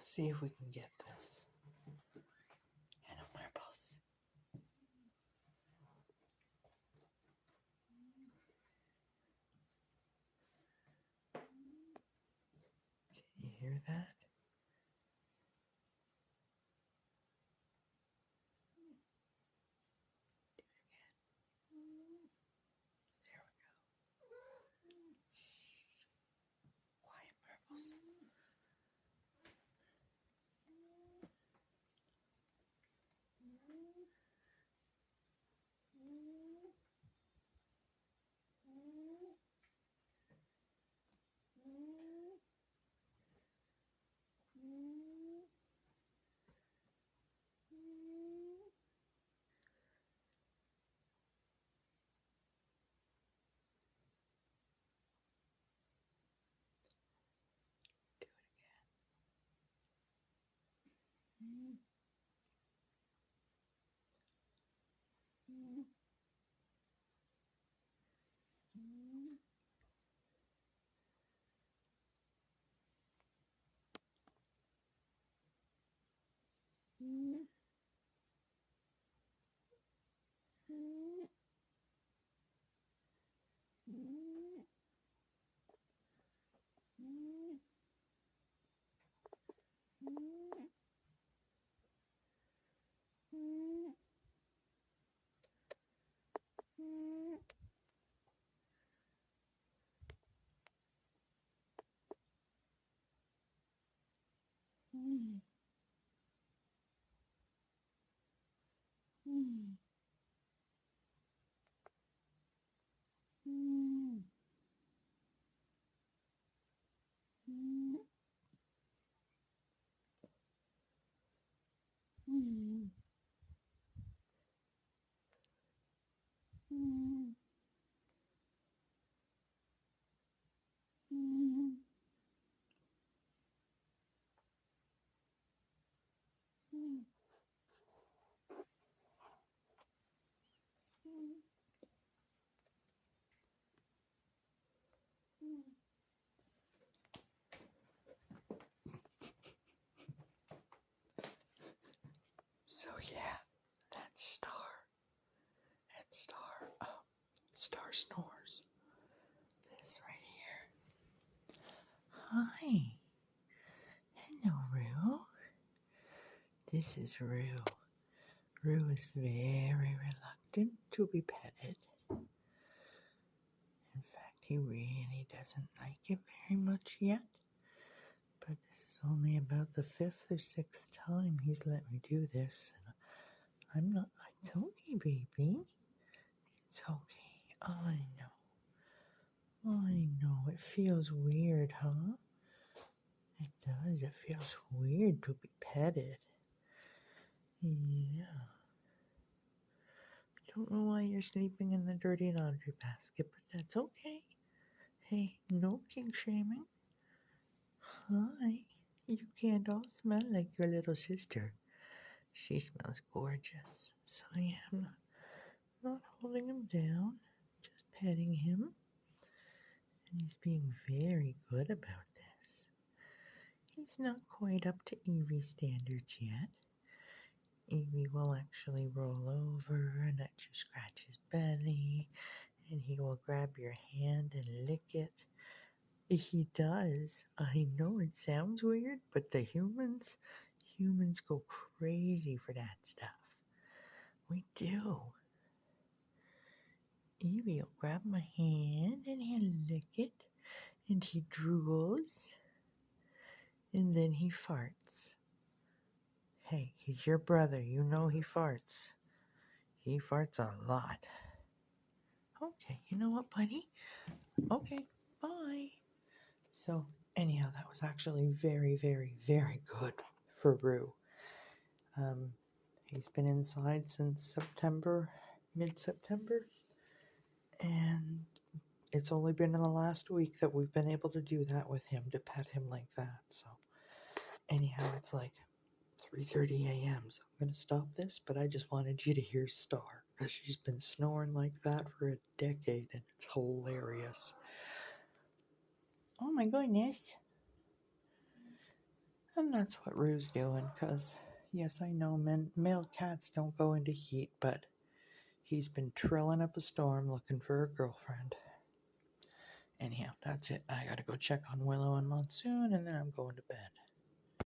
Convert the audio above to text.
Let's see if we can get this. And a marbles. Can you hear that? There we go. Quiet marbles. So yeah, that's Star. And Star snores. This right here. Hi. Hello, Rue. This is Rue. Rue is very reluctant to be petted. In fact, he really doesn't like it very much yet. But this is only about the 5th or 6th time he's let me do this. And it's okay, baby. It's okay. I know. It feels weird, huh? It does. It feels weird to be petted. Yeah. I don't know why you're sleeping in the dirty laundry basket, but that's okay. Hey, no king shaming. Hi. You can't all smell like your little sister. She smells gorgeous. So yeah, I'm not holding him down, just petting him. And he's being very good about this. He's not quite up to Evie's standards yet. Evie will actually roll over and let you scratch his belly, and he will grab your hand and lick it. He does. I know it sounds weird, but the humans go crazy for that stuff. We do. Evie will grab my hand and he'll lick it, and he drools, and then he farts. Hey, he's your brother. You know he farts. He farts a lot. Okay, you know what, buddy? Okay, bye. So, anyhow, that was actually very, very, very good for Rue. He's been inside since September, mid-September, and it's only been in the last week that we've been able to do that with him, to pet him like that. So, anyhow, it's like 3:30 a.m., so I'm going to stop this, but I just wanted you to hear Star, because she's been snoring like that for a decade, and it's hilarious. Oh my goodness. And that's what Rue's doing, because, yes, I know male cats don't go into heat, but he's been trilling up a storm looking for a girlfriend. Anyhow, that's it. I gotta go check on Willow and Monsoon, and then I'm going to bed.